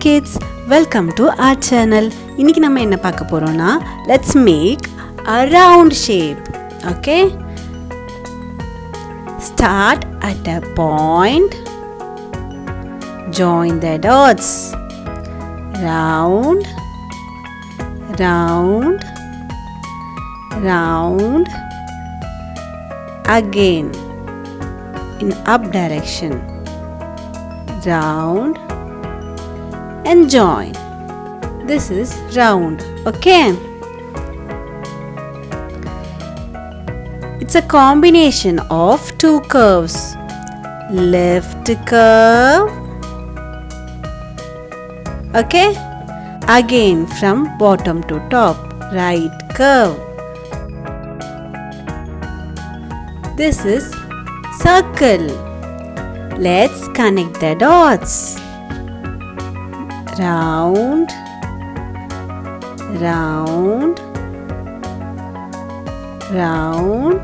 kids, welcome to our channel. இன்னைக்கு நம்ம என்ன பார்க்க போறோம்னா let's make a round shape. Okay? Start at a point. Join the dots. Round, round, round. Again in up direction. Round and join. This is round. Okay? It's a combination of two curves. Left curve. Okay? Again from bottom to top. Right curve. This is circle. Let's connect the dots. Round, round, round,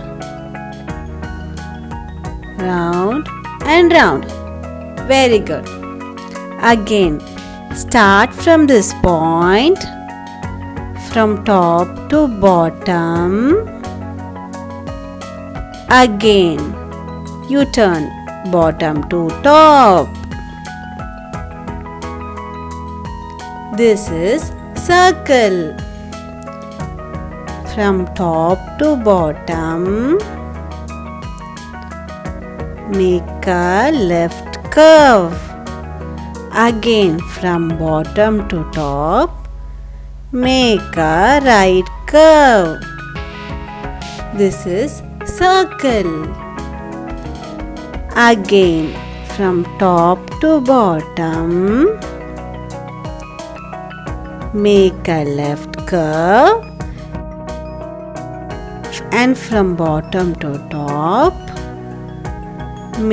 round and round. Very good. Again, start from this point, from top to bottom. Again, you turn bottom to top. This is circle. From top to bottom, make a left curve. Again from bottom to top, make a right curve. This is circle. Again from top to bottom, make a left curve, and from bottom to top,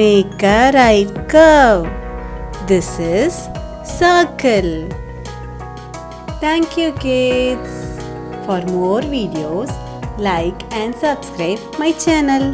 make a right curve. This is circle. Thank you kids. For more videos, like and subscribe my channel.